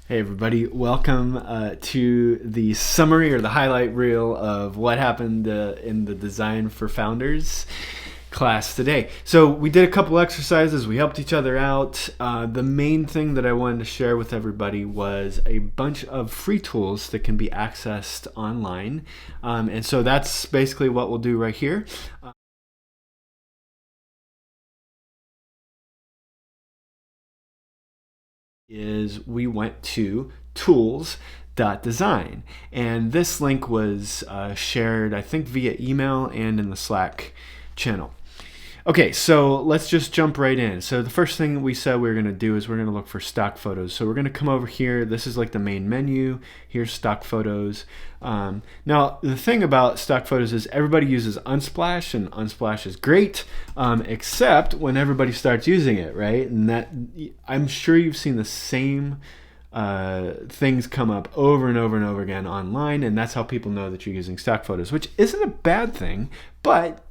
Hey everybody, welcome to the summary or the highlight reel of what happened in the Design for Founders class today. So we did a couple exercises, we helped each other out. The main thing that I wanted to share with everybody was a bunch of free tools that can be accessed online. And so that's basically what we'll do right here. Is we went to toools.design, and this link was shared, I think, via email and in the Slack channel. Okay, so let's just jump right in. So the first thing we said we were going to do is we're going to look for stock photos. So we're going to come over here. This is like the main menu. Here's stock photos. Now, the thing about stock photos is everybody uses Unsplash, and Unsplash is great, except when everybody starts using it, right? And that, I'm sure you've seen the same things come up over and over and over again online, and that's how people know that you're using stock photos, which isn't a bad thing, but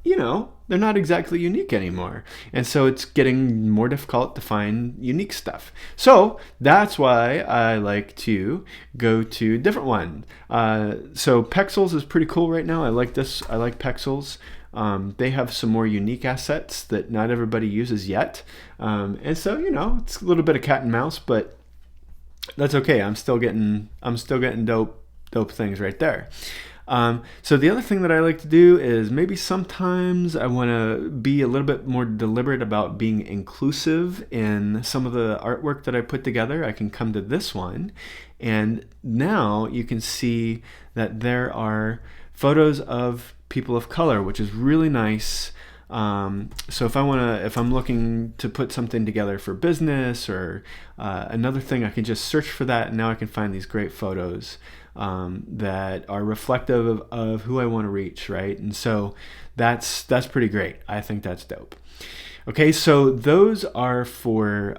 they're not exactly unique anymore, and so it's getting more difficult to find unique stuff. So that's why I like to go to a different one. So Pexels is pretty cool right now. I like this. I like Pexels. They have some more unique assets that not everybody uses yet, and so it's a little bit of cat and mouse, but that's okay. I'm still getting dope things right there. So the other thing that I like to do is maybe sometimes I want to be a little bit more deliberate about being inclusive in some of the artwork that I put together. I can come to this one, and now you can see that there are photos of people of color, which is really nice. So if I'm looking to put something together for business or another thing, I can just search for that, and now I can find these great photos that are reflective of who I want to reach, right? And so that's pretty great. I think that's dope. Okay, so those are for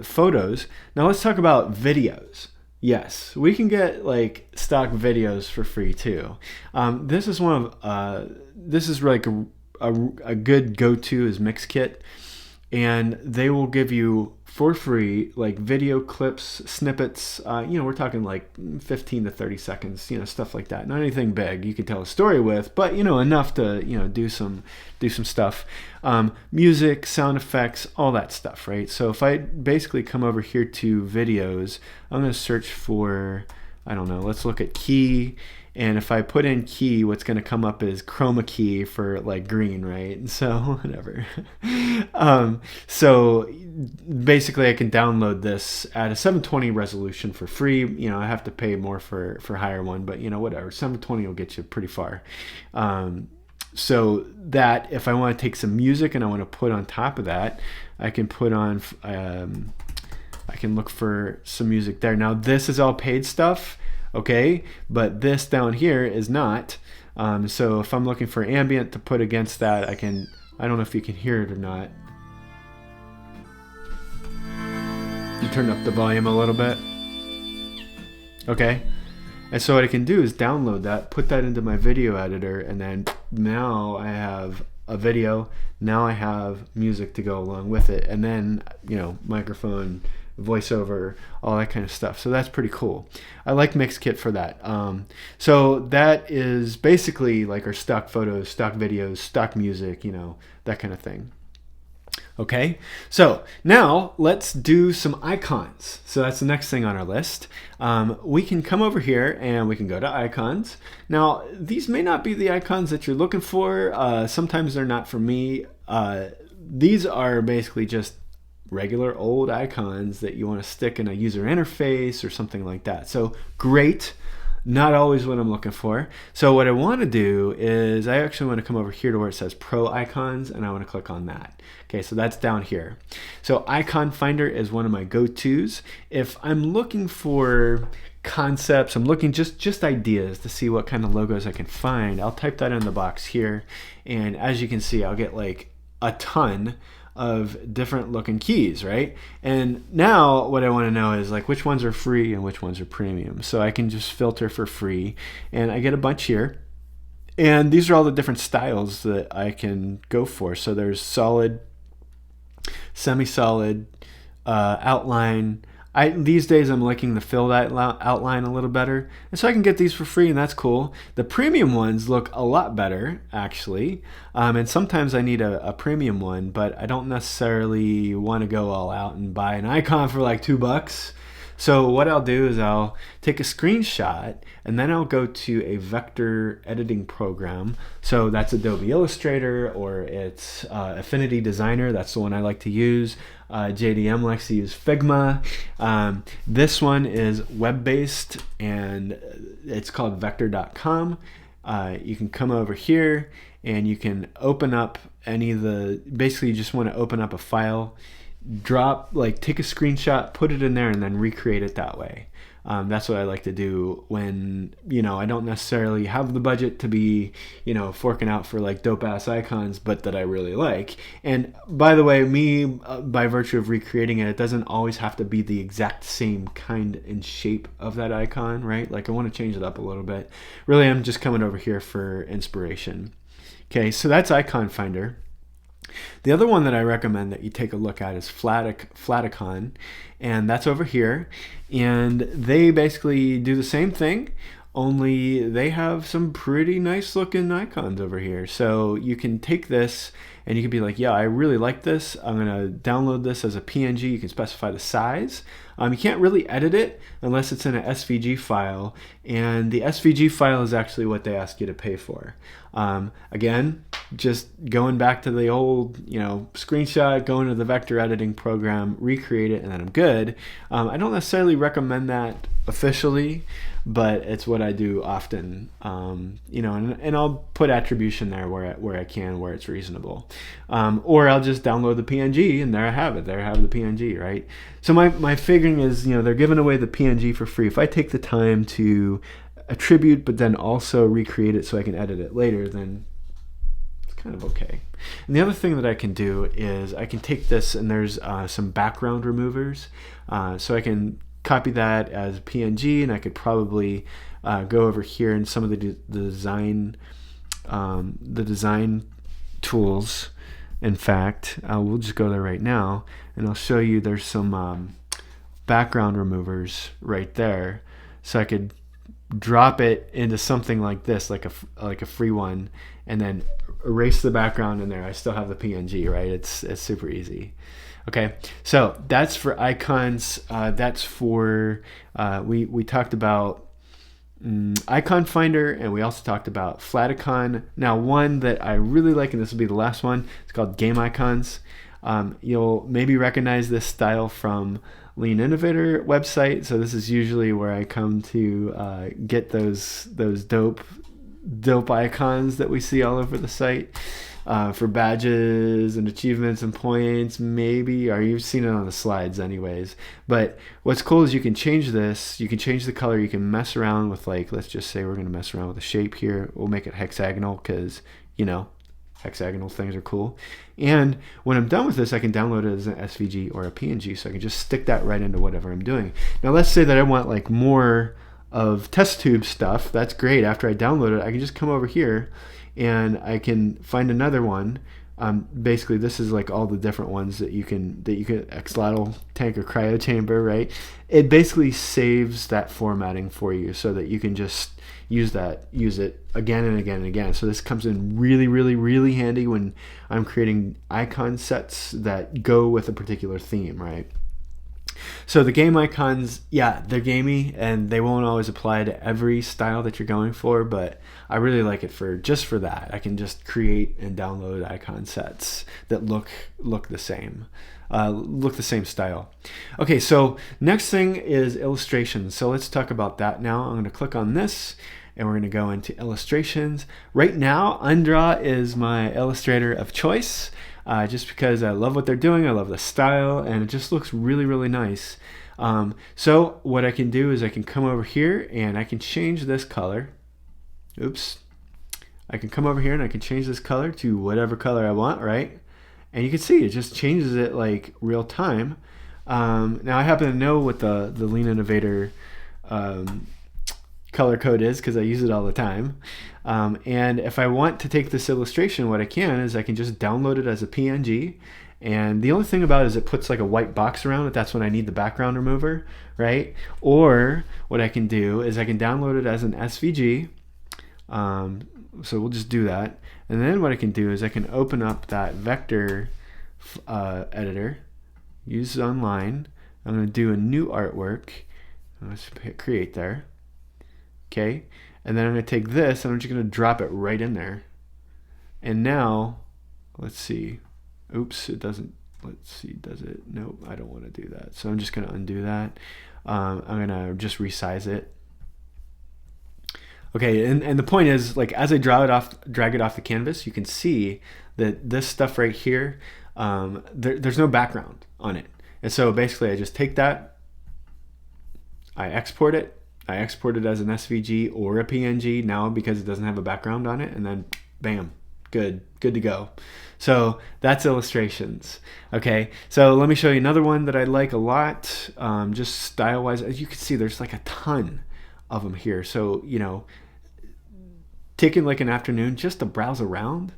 photos. Now let's talk about videos. Yes, we can get like stock videos for free too. This is like a good go-to is Mixkit, and they will give you for free like video clips, snippets. We're talking like 15 to 30 seconds, stuff like that. Not anything big you can tell a story with, but enough to do some stuff. Music, sound effects, all that stuff, right? So if I basically come over here to videos, I'm going to search for, I don't know, let's look at key. And if I put in key, what's going to come up is chroma key for like green, right? So whatever. So basically I can download this at a 720 resolution for free. I have to pay more for higher one, but whatever. 720 will get you pretty far. So that if I want to take some music and I want to put on top of that, I can put on, I can look for some music there. Now this is all paid stuff. Okay, but this down here is not. So if I'm looking for ambient to put against that, I don't know if you can hear it or not. You turn up the volume a little bit. Okay, and so what I can do is download that, put that into my video editor, and then now I have a video. Now I have music to go along with it, and then microphone, voiceover, all that kind of stuff. So that's pretty cool. I like Mixkit for that. So that is basically like our stock photos, stock videos, stock music, that kind of thing. Okay, so now let's do some icons. So that's the next thing on our list. We can come over here and we can go to icons. Now, these may not be the icons that you're looking for. Sometimes they're not for me. These are basically just regular old icons that you want to stick in a user interface or something like that. So great, not always what I'm looking for. So what I want to do is I actually want to come over here to where it says Pro Icons, and I want to click on that. Okay, so that's down here. So Icon Finder is one of my go-tos. If I'm looking for concepts, I'm looking just ideas to see what kind of logos I can find, I'll type that in the box here, and as you can see, I'll get like a ton of different looking keys, right? And now what I want to know is like which ones are free and which ones are premium. So I can just filter for free, and I get a bunch here. And these are all the different styles that I can go for. So there's solid, semi-solid, outline, These days I'm liking the filled outline a little better, and so I can get these for free, and that's cool. The premium ones look a lot better, actually, and sometimes I need a premium one, but I don't necessarily want to go all out and buy an icon for like $2. So what I'll do is I'll take a screenshot and then I'll go to a vector editing program. So that's Adobe Illustrator, or it's Affinity Designer. That's the one I like to use. JDM likes to use Figma. This one is web-based and it's called vector.com. You can come over here and you can open up basically you just want to open up a file, take a screenshot, put it in there, and then recreate it that way. That's what I like to do when, I don't necessarily have the budget to be, forking out for like dope ass icons, but that I really like. And by the way, by virtue of recreating it, it doesn't always have to be the exact same kind and shape of that icon, right? Like I want to change it up a little bit. Really, I'm just coming over here for inspiration. Okay, so that's Icon Finder. The other one that I recommend that you take a look at is Flaticon, and that's over here. And they basically do the same thing, only they have some pretty nice looking icons over here. So you can take this and you can be like, yeah, I really like this. I'm gonna download this as a PNG. You can specify the size. You can't really edit it unless it's in an SVG file, and the SVG file is actually what they ask you to pay for. Again, just going back to the old, screenshot, going to the vector editing program, recreate it, and then I'm good. I don't necessarily recommend that officially, but it's what I do often. And I'll put attribution there where I can, where it's reasonable. Or I'll just download the PNG, and there I have it. There I have the PNG, right? So my figuring is, they're giving away the PNG for free. If I take the time to attribute, but then also recreate it so I can edit it later, then it's kind of okay. And the other thing that I can do is I can take this, and there's some background removers. So I can copy that as PNG, and I could probably go over here in some of the design tools. In fact, we'll just go there right now, and I'll show you there's some background removers right there. So I could drop it into something like this, like a free one, and then erase the background in there. I still have the PNG, right? It's super easy. Okay, so that's for icons. That's for we talked about Icon Finder, and we also talked about Flaticon. Now, one that I really like, and this will be the last one, it's called Game Icons. You'll maybe recognize this style from Lean Innovator website. So this is usually where I come to get those dope icons that we see all over the site. For badges and achievements and points, maybe, or you've seen it on the slides anyways. But what's cool is you can change this, you can change the color, you can mess around with, like, let's just say we're going to mess around with the shape here. We'll make it hexagonal because, hexagonal things are cool. And when I'm done with this, I can download it as an SVG or a PNG, so I can just stick that right into whatever I'm doing. Now let's say that I want like more of test tube stuff. That's great. After I download it, I can just come over here and I can find another one. Basically, this is like all the different ones that you can axolotl tank or cryo chamber, right? It basically saves that formatting for you so that you can just use it again and again and again. So this comes in really, really, really handy when I'm creating icon sets that go with a particular theme, right? So the game icons, yeah, they're gamey and they won't always apply to every style that you're going for, but I really like it just for that. I can just create and download icon sets that look the same. Look the same style. Okay, so next thing is illustrations. So let's talk about that now. I'm going to click on this and we're going to go into illustrations. Right now, Undraw is my illustrator of choice. Just because I love what they're doing, I love the style, and it just looks really, really nice. So what I can do is I can come over here and I can change this color. Oops. I can come over here and I can change this color to whatever color I want, right? And you can see it just changes it like real time. Now I happen to know what the Lean Innovator color code is because I use it all the time. And if I want to take this illustration, what I can is I can just download it as a PNG, And the only thing about it is it puts like a white box around it. That's when I need the background remover, right? Or what I can do is I can download it as an SVG. So we'll just do that. And then what I can do is I can open up that vector editor, use online. I'm going to do a new artwork. Let's hit create there. Okay. And then I'm going to take this and I'm just going to drop it right in there. And now, let's see. Oops, it doesn't. Let's see, does it? Nope, I don't want to do that. So I'm just going to undo that. I'm going to just resize it. Okay, and the point is, like, as I drag it off the canvas, you can see that this stuff right here, there's no background on it. And so basically I just take that, I export it as an SVG or a PNG now because it doesn't have a background on it, and then bam, good to go. So that's illustrations. Okay, so let me show you another one that I like a lot, just style-wise. As you can see, there's like a ton of them here. So, you know, taking like an afternoon just to browse around,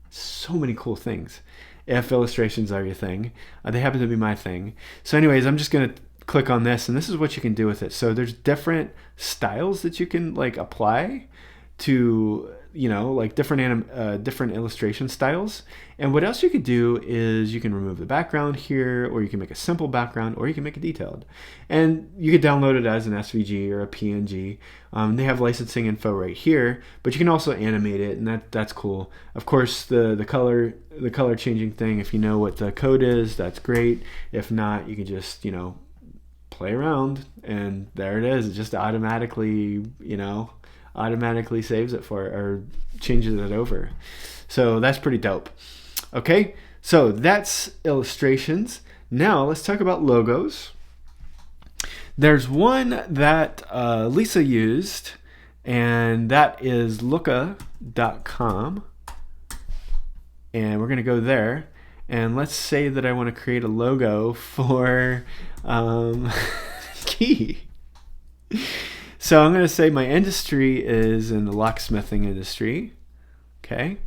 so many cool things. If illustrations are your thing, they happen to be my thing. So anyways, I'm just gonna click on this, and this is what you can do with it. So there's different styles that you can like apply to, you know, like different illustration styles. And what else you could do is you can remove the background here, or you can make a simple background, or you can make it detailed. And you could download it as an SVG or a PNG. They have licensing info right here, but you can also animate it, and that's cool. Of course, the color changing thing, if you know what the code is, that's great. If not, you can just, you know, play around, and there it is. It just automatically, you know, saves it for it or changes it over. So that's pretty dope. Okay, so that's illustrations. Now let's talk about logos. There's one that Lisa used, and that is looka.com. And we're going to go there. And let's say that I want to create a logo for Key. So I'm going to say my industry is in the locksmithing industry. Okay.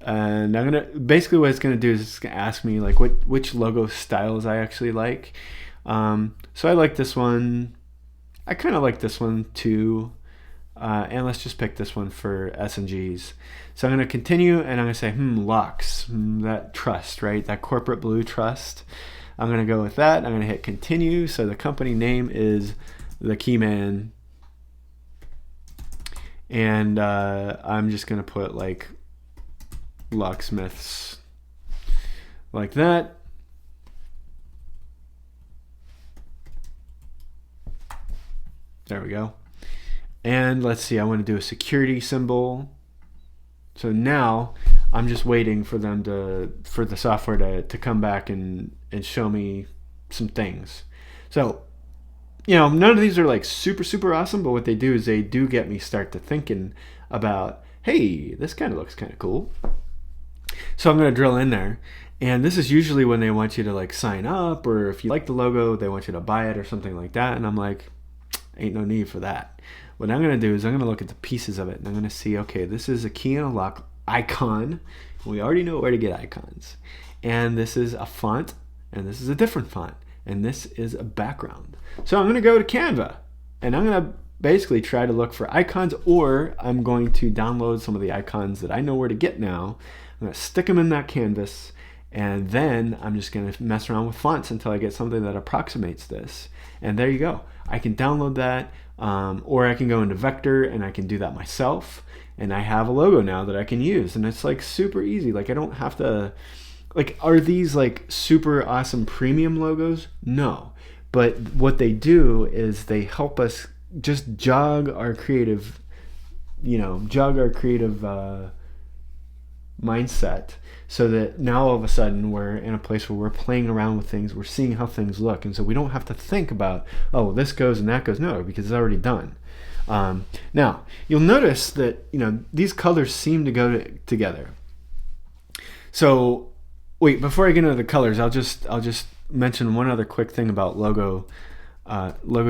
And I'm going to, basically what it's going to do is it's going to ask me like which logo styles I actually like. So I like this one. I kind of like this one too. And let's just pick this one for S&Gs. So I'm going to continue, and I'm going to say, locks, that trust, right? That corporate blue trust. I'm going to go with that. I'm going to hit continue. So the company name is The Keyman. And I'm just going to put like locksmiths like that. There we go. And let's see, I want to do a security symbol. So now I'm just waiting for them for the software to come back and show me some things. So, you know, none of these are like super awesome, but what they do is they do get me start to thinking about, hey, this kind of looks kind of cool. So I'm going to drill in there. And this is usually when they want you to like sign up, or if you like the logo, they want you to buy it or something like that. And I'm like, ain't no need for that. What I'm going to do is I'm going to look at the pieces of it, and I'm going to see, okay, this is a key and a lock icon. We already know where to get icons. And this is a font, and this is a different font, and this is a background. So I'm going to go to Canva, and I'm going to basically try to look for icons, or I'm going to download some of the icons that I know where to get now. I'm going to stick them in that canvas, and then I'm just going to mess around with fonts until I get something that approximates this. And there you go. I can download that, or I can go into Vector and I can do that myself. And I have a logo now that I can use, and it's like super easy. Like I don't have to, like, are these like super awesome premium logos? No. But what they do is they help us just jog our creative mindset, so that now all of a sudden we're in a place where we're playing around with things, we're seeing how things look, and so we don't have to think about, oh, this goes and that goes. No, because it's already done. Now you'll notice that, you know, these colors seem to go together. So wait, before I get into the colors, I'll just mention one other quick thing about logo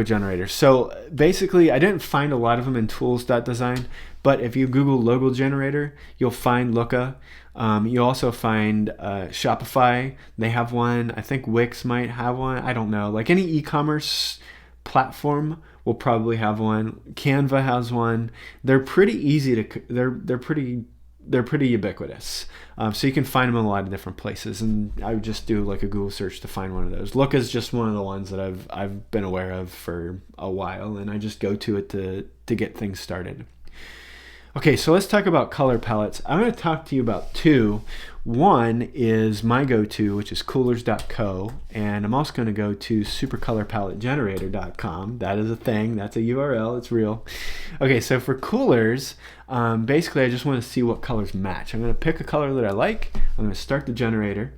generators. So basically, I didn't find a lot of them in toools.design, but if you Google logo generator, you'll find Looka. You also find Shopify. They have one. I think Wix might have one. I don't know. Like any e-commerce platform will probably have one. Canva has one. They're pretty easy to. They're pretty ubiquitous. So you can find them in a lot of different places. And I would just do like a Google search to find one of those. Look is just one of the ones that I've been aware of for a while, and I just go to it to get things started. Okay, so let's talk about color palettes. I'm going to talk to you about two. One is my go-to, which is coolers.co, and I'm also going to go to supercolorpalettegenerator.com. That is a thing. That's a URL. It's real. Okay, so for coolers, basically I just want to see what colors match. I'm going to pick a color that I like. I'm going to start the generator,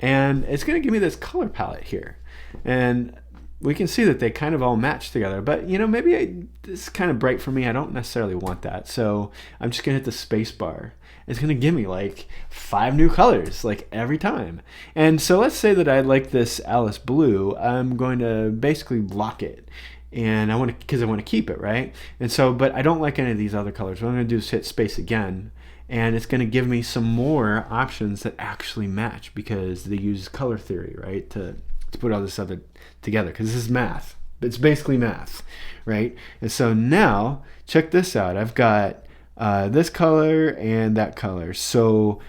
and it's going to give me this color palette here. And we can see that they kind of all match together, but maybe this is kind of bright for me. I don't necessarily want that. So I'm just gonna hit the space bar. It's gonna give me like 5 new colors like every time. And so let's say that I like this Alice blue. I'm going to basically lock it, and I want to keep it, right? And so, but I don't like any of these other colors. What I'm gonna do is hit space again, and it's going to give me some more options that actually match, because they use color theory, right, to put all this other together, because this is math. It's basically math, right? And so now check this out. I've got this color and that color. So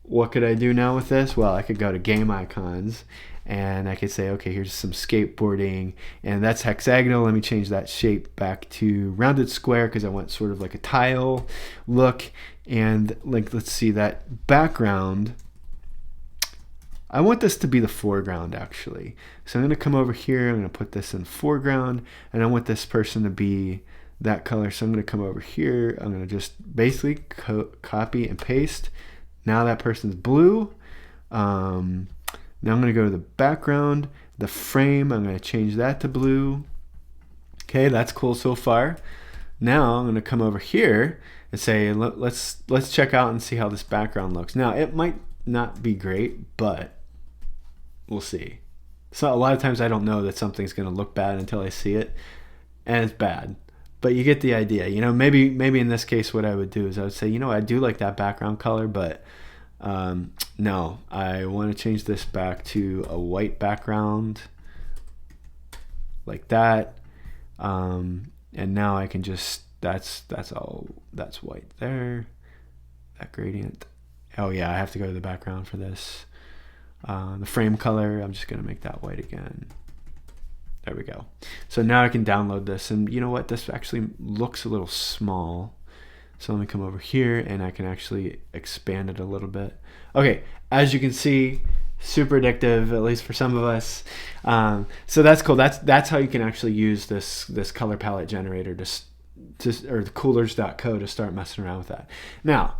what could I do now with this? Well, I could go to game icons, and I could say, okay, here's some skateboarding, and that's hexagonal. Let me change that shape back to rounded square, because I want sort of like a tile look. And like, let's see, that background, I want this to be the foreground, actually. So I'm going to come over here. I'm going to put this in foreground, and I want this person to be that color. So I'm going to come over here. I'm going to just basically copy and paste. Now that person's blue. Now I'm going to go to the background, the frame. I'm going to change that to blue. Okay, that's cool so far. Now I'm going to come over here and say, let's check out and see how this background looks. Now it might not be great, but we'll see. So a lot of times I don't know that something's going to look bad until I see it, and it's bad. But you get the idea. Maybe in this case what I would do is I would say, I do like that background color, but no, I want to change this back to a white background like that. And now I can just, that's white there, that gradient. Oh yeah, I have to go to the background for this. The frame color, I'm just gonna make that white again. There we go. So now I can download this, and you know what? This actually looks a little small. So let me come over here, and I can actually expand it a little bit. Okay, as you can see, super addictive, at least for some of us. So that's cool. That's how you can actually use this color palette generator or the coolers.co to start messing around with that. Now,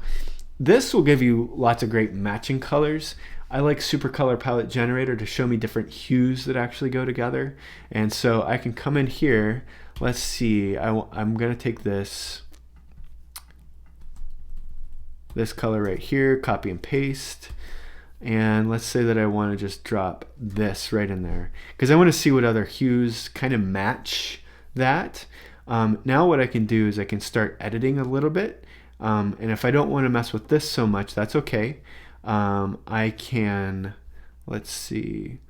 this will give you lots of great matching colors. I like Super Color Palette Generator to show me different hues that actually go together. And so I can come in here. Let's see. I'm going to take this color right here, copy and paste. And let's say that I want to just drop this right in there, because I want to see what other hues kind of match that. Now what I can do is I can start editing a little bit. And if I don't want to mess with this so much, that's okay. I can, let's see.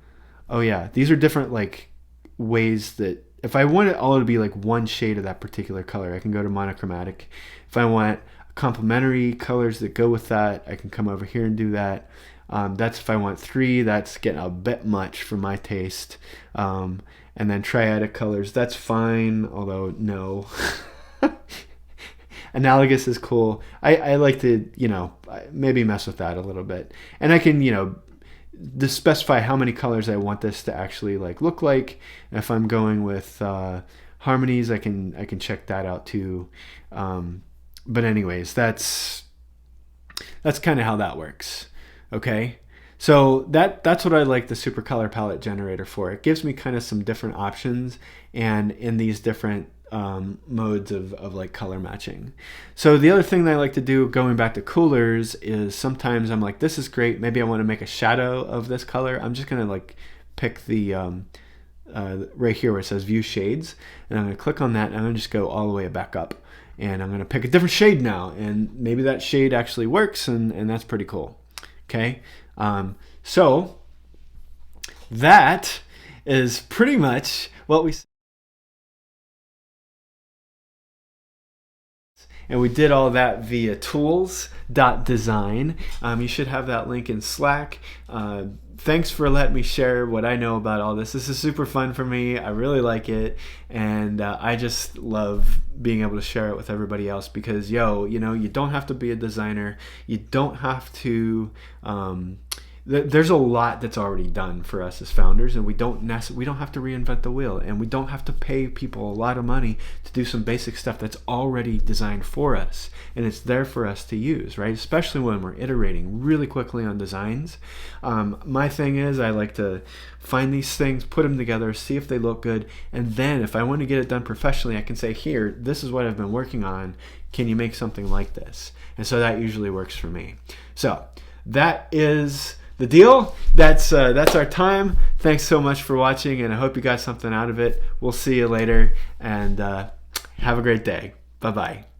Oh yeah, these are different like ways that if I want it all to be like one shade of that particular color, I can go to monochromatic. If I want complementary colors that go with that, I can come over here and do that. That's if I want 3. That's getting a bit much for my taste. And then triadic colors, that's fine, although no. Analogous is cool. I like to, maybe mess with that a little bit. And I can, just specify how many colors I want this to actually like look like. And if I'm going with harmonies, I can check that out too. But anyways, that's kind of how that works. Okay. So that's what I like the Super Color Palette Generator for. It gives me kind of some different options, and in these different modes of like color matching. So the other thing that I like to do, going back to coolers, is sometimes I'm like, this is great. Maybe I want to make a shadow of this color. I'm just gonna like pick the right here where it says View Shades, and I'm gonna click on that, and I'm gonna just go all the way back up. and I'm going to pick a different shade now, and maybe that shade actually works, and that's pretty cool. Okay, so that is pretty much what we. And we did all that via toools.design. You should have that link in Slack. Thanks for letting me share what I know about all this. This is super fun for me. I really like it. And I just love being able to share it with everybody else because, you don't have to be a designer. You don't have to... there's a lot that's already done for us as founders, and we don't have to reinvent the wheel, and we don't have to pay people a lot of money to do some basic stuff that's already designed for us, and it's there for us to use, right? Especially when we're iterating really quickly on designs. My thing is I like to find these things, put them together, see if they look good, and then if I want to get it done professionally, I can say, here, this is what I've been working on. Can you make something like this? And so that usually works for me. So that is the deal. That's our time. Thanks so much for watching, and I hope you got something out of it. We'll see you later, and have a great day. Bye-bye.